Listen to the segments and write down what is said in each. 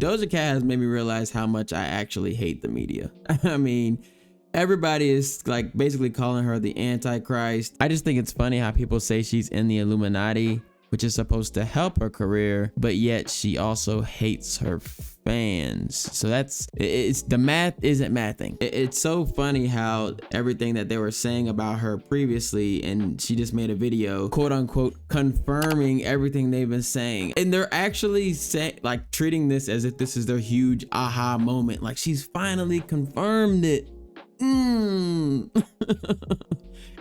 Doja Cat has made me realize how much I actually hate the media. I mean, everybody is like basically calling her the Antichrist. I just think it's funny how people say she's in the Illuminati, which is supposed to help her career, but yet she also hates her fans. So it's the math isn't mathing. It's so funny how everything that they were saying about her previously, and she just made a video, quote unquote, confirming everything they've been saying. And they're actually like treating this as if this is their huge aha moment. Like she's finally confirmed it.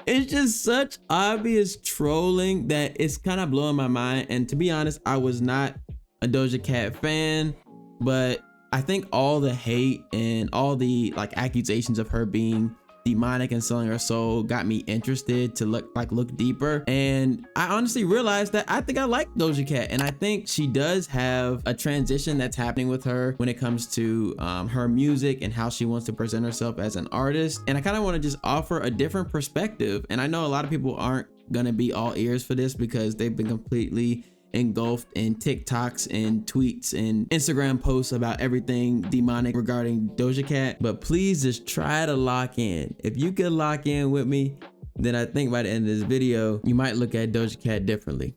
It's just such obvious trolling that it's kind of blowing my mind. And to be honest, I was not a Doja Cat fan, but I think all the hate and all the like accusations of her being demonic and selling her soul got me interested to look deeper. And I honestly realized that I think I like Doja Cat, and I think she does have a transition that's happening with her when it comes to her music and how she wants to present herself as an artist. And I kind of want to just offer a different perspective. And I know a lot of people aren't gonna be all ears for this because they've been completely engulfed in TikToks and tweets and Instagram posts about everything demonic regarding Doja Cat, but please just try to lock in. If you could lock in with me, then I think by the end of this video, you might look at Doja Cat differently.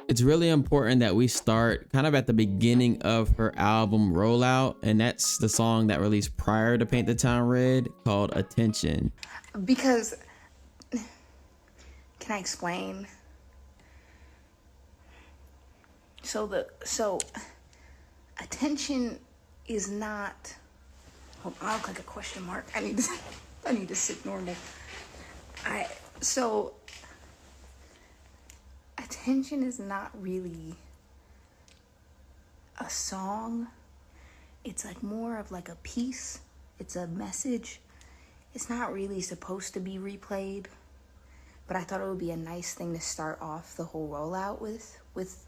It's really important that we start kind of at the beginning of her album rollout, and that's the song that released prior to Paint the Town Red called Attention. Because, can I explain? So attention is not, hold on, I look like a question mark. I need to sit normal. So attention is not really a song. It's like more of like a piece. It's a message. It's not really supposed to be replayed, but I thought it would be a nice thing to start off the whole rollout with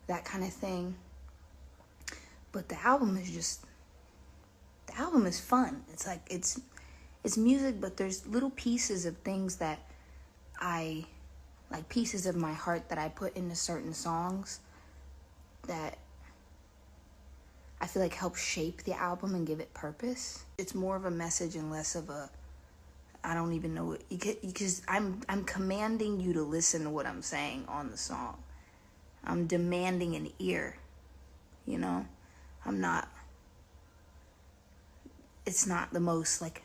that kind of thing. But the album is fun. It's like it's music, but there's little pieces of things that I like, pieces of my heart that I put into certain songs that I feel like help shape the album and give it purpose. It's more of a message and less of a, I don't even know what, because I'm commanding you to listen to what I'm saying on the song. I'm demanding an ear, you know? It's not the most like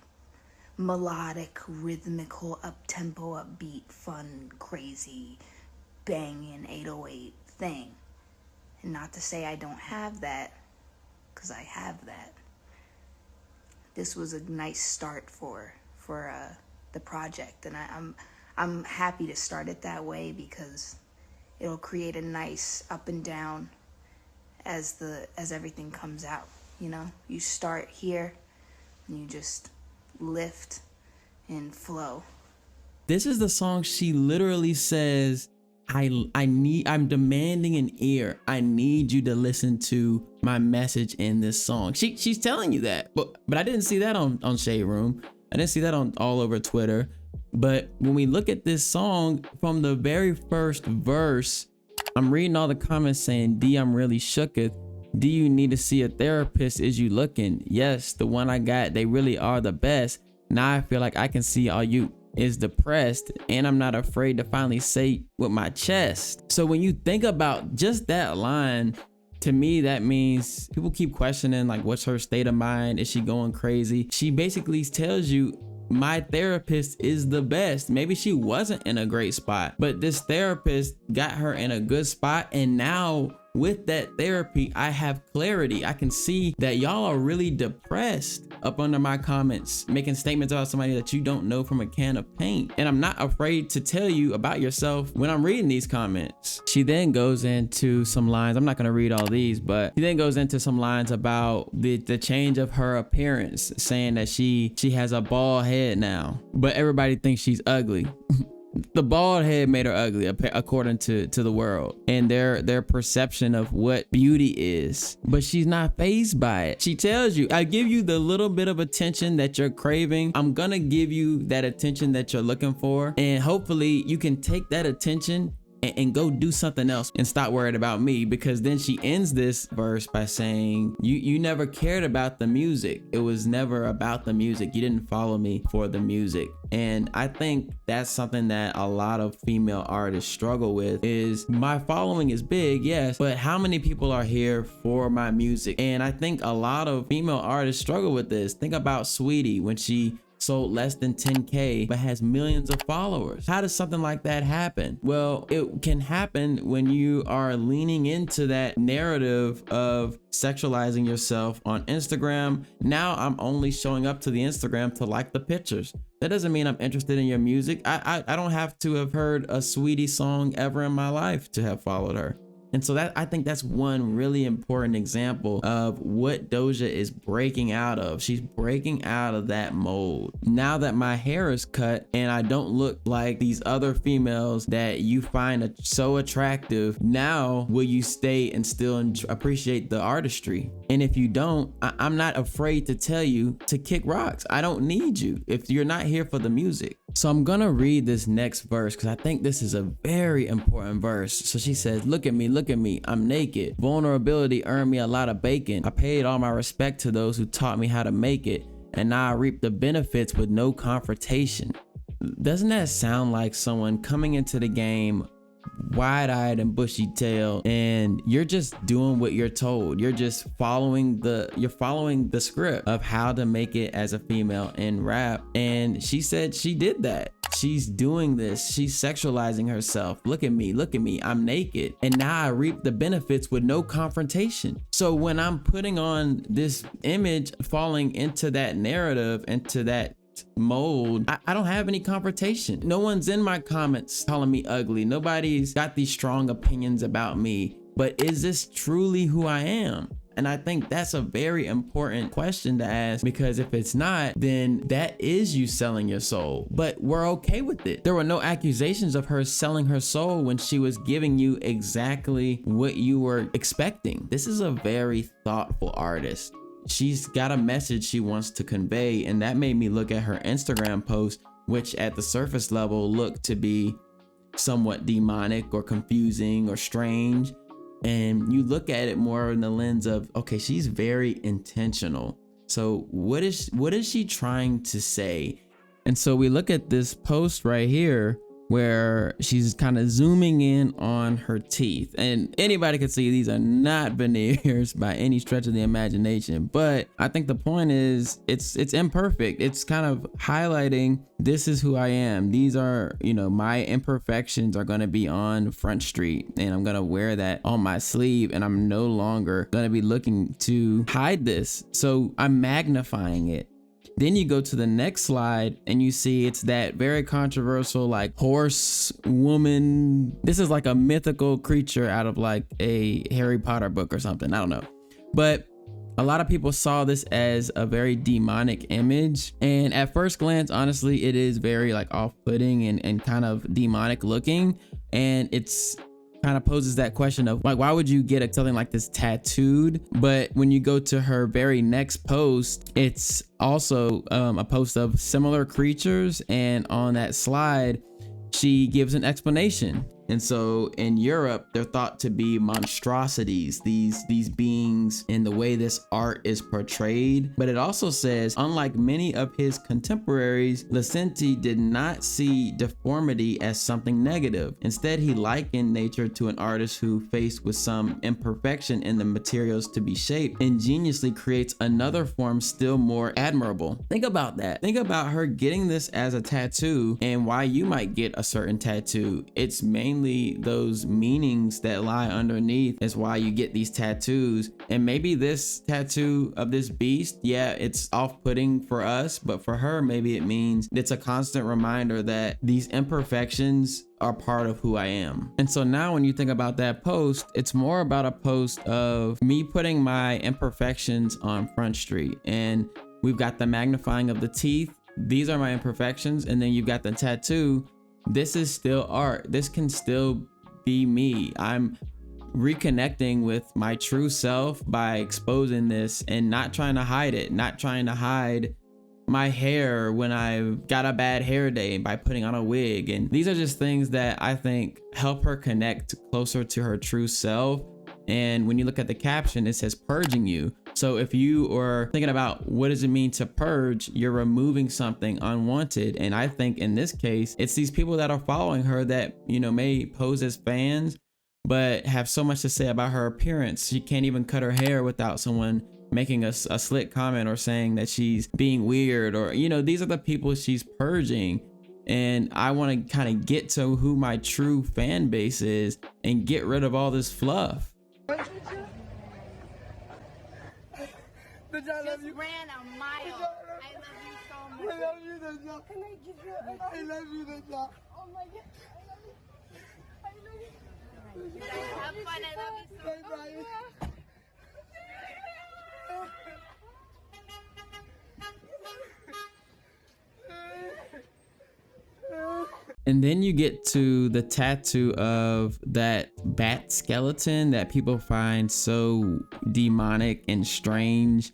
melodic, rhythmical, up-tempo, upbeat, fun, crazy, banging 808 thing. And not to say I don't have that, because I have that. This was a nice start for the project, and I'm happy to start it that way because it'll create a nice up and down as everything comes out, you know? You start here and you just lift and flow. This is the song she literally says, I'm demanding an ear. I need you to listen to my message in this song. She's telling you that, but I didn't see that on Shade Room. I didn't see that on all over Twitter. But when we look at this song from the very first verse, I'm reading all the comments saying, D, I'm really shooketh. Do you need to see a therapist? Is you looking? Yes, the one I got, they really are the best. Now I feel like I can see all you is depressed, and I'm not afraid to finally say with my chest. So when you think about just that line, to me, that means people keep questioning, like, what's her state of mind? Is she going crazy? She basically tells you, my therapist is the best. Maybe she wasn't in a great spot, but this therapist got her in a good spot. And now with that therapy, I have clarity. I can see that y'all are really depressed up under my comments, making statements about somebody that you don't know from a can of paint. And I'm not afraid to tell you about yourself when I'm reading these comments. She then goes into some lines. I'm not going to read all these, but she then goes into some lines about the change of her appearance, saying that she has a bald head now, but everybody thinks she's ugly. The bald head made her ugly, according to the world and their perception of what beauty is. But she's not fazed by it. She tells you, I give you the little bit of attention that you're craving. I'm gonna give you that attention that you're looking for. And hopefully you can take that attention and go do something else and stop worried about me. Because then she ends this verse by saying, you never cared about the music. It was never about the music. You didn't follow me for the music. And I think that's something that a lot of female artists struggle with, is my following is big, yes, but how many people are here for my music? And I think a lot of female artists struggle with this. Think about Sweetie when she sold less than 10K but has millions of followers. How does something like that happen? Well, it can happen when you are leaning into that narrative of sexualizing yourself on Instagram. Now I'm only showing up to the Instagram to like the pictures. That doesn't mean I'm interested in your music. I don't have to have heard a Sweetie song ever in my life to have followed her. And so I think that's one really important example of what Doja is breaking out of. She's breaking out of that mold. Now that my hair is cut and I don't look like these other females that you find so attractive, now will you stay and still appreciate the artistry? And if you don't, I'm not afraid to tell you to kick rocks. I don't need you if you're not here for the music. So I'm gonna read this next verse because I think this is a very important verse. So she says, look at me, I'm naked. Vulnerability earned me a lot of bacon. I paid all my respect to those who taught me how to make it, and now I reap the benefits with no confrontation. Doesn't that sound like someone coming into the game wide-eyed and bushy-tailed, and you're just doing what you're told? You're just following the script of how to make it as a female in rap. And she said she did that. She's doing this. She's sexualizing herself. Look at me, I'm naked, and now I reap the benefits with no confrontation. So when I'm putting on this image, falling into that narrative, into that mold, I don't have any confrontation. No one's in my comments calling me ugly. Nobody's got these strong opinions about me. But is this truly who I am? And I think that's a very important question to ask, because if it's not, then that is you selling your soul. But we're okay with it. There were no accusations of her selling her soul when she was giving you exactly what you were expecting. This is a very thoughtful artist. She's got a message she wants to convey, and that made me look at her Instagram post, which at the surface level looked to be somewhat demonic or confusing or strange. And you look at it more in the lens of, okay, she's very intentional. So what is she trying to say? And so we look at this post right here where she's kind of zooming in on her teeth, and anybody can see these are not veneers by any stretch of the imagination. But I think the point is it's imperfect. It's kind of highlighting, this is who I am. These are, my imperfections are going to be on Front Street, and I'm going to wear that on my sleeve, and I'm no longer going to be looking to hide this. So I'm magnifying it. Then you go to the next slide and you see it's that very controversial, like, horse woman. This is like a mythical creature out of like a Harry Potter book or something. I don't know. But a lot of people saw this as a very demonic image. And at first glance, honestly, it is very like off-putting and kind of demonic looking. And it's kind of poses that question of like, why would you get something like this tattooed? But when you go to her very next post, it's also a post of similar creatures, and on that slide she gives an explanation. And so in Europe, they're thought to be monstrosities, these beings, in the way this art is portrayed. But it also says, unlike many of his contemporaries, Licenti did not see deformity as something negative. Instead, he likened nature to an artist who, faced with some imperfection in the materials to be shaped, ingeniously creates another form still more admirable. Think about that. Think about her getting this as a tattoo, and why you might get a certain tattoo. It's mainly those meanings that lie underneath is why you get these tattoos. And maybe this tattoo of this beast, yeah, it's off-putting for us, but for her, maybe it means it's a constant reminder that these imperfections are part of who I am. And so now when you think about that post, it's more about a post of me putting my imperfections on Front Street. And we've got the magnifying of the teeth. These are my imperfections. And then you've got the tattoo. This is still art. This can still be me. I'm reconnecting with my true self by exposing this and not trying to hide it, not trying to hide my hair when I got a bad hair day by putting on a wig. And these are just things that I think help her connect closer to her true self. And when you look at the caption, it says purging you. So if you are thinking about what does it mean to purge, you're removing something unwanted. And I think in this case, it's these people that are following her that, you know, may pose as fans, but have so much to say about her appearance. She can't even cut her hair without someone making a slick comment or saying that she's being weird, or, you know, these are the people she's purging. And I want to kind of get to who my true fan base is and get rid of all this fluff. Just ran a mile. I love you so much. I love you, Doja. Can I give you a hug? I love you, Doja. Oh my God. I love you. I love you. Have fun. I love you so much. And then you get to the tattoo of that bat skeleton that people find so demonic and strange.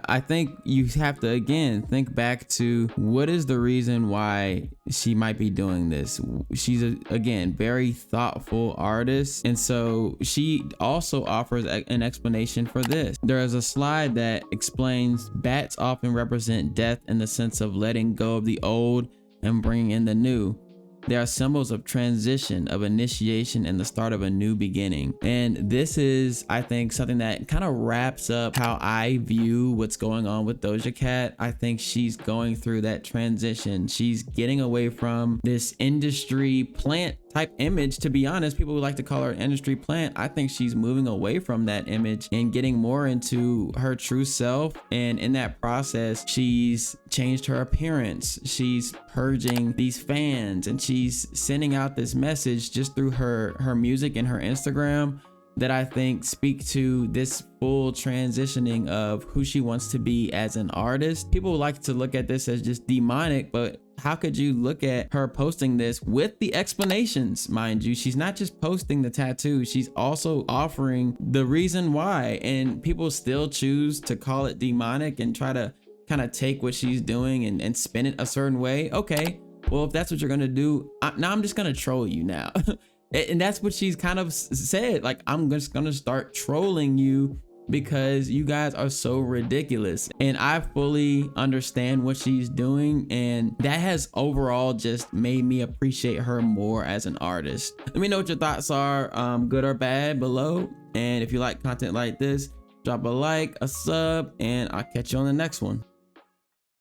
I think you have to, again, think back to what is the reason why she might be doing this. She's, again, very thoughtful artist. And so she also offers an explanation for this. There is a slide that explains bats often represent death in the sense of letting go of the old and bringing in the new. They are symbols of transition, of initiation, and the start of a new beginning. And this is, I think, something that kind of wraps up how I view what's going on with Doja Cat. I think she's going through that transition. She's getting away from this industry plant type image. To be honest, people would like to call her an industry plant. I think she's moving away from that image and getting more into her true self. And in that process, she's changed her appearance. She's purging these fans, and she's sending out this message just through her music and her Instagram that I think speak to this full transitioning of who she wants to be as an artist. People like to look at this as just demonic, but how could you look at her posting this with the explanations? Mind you, she's not just posting the tattoo, she's also offering the reason why, and people still choose to call it demonic and try to kind of take what she's doing and spin it a certain way. Okay, well, if that's what you're gonna do, now I'm just gonna troll you now. And that's what she's kind of said, like, I'm just gonna start trolling you because you guys are so ridiculous. And I fully understand what she's doing, and that has overall just made me appreciate her more as an artist. Let me know what your thoughts are, good or bad, below. And if you like content like this, drop a like, a sub, and I'll catch you on the next one.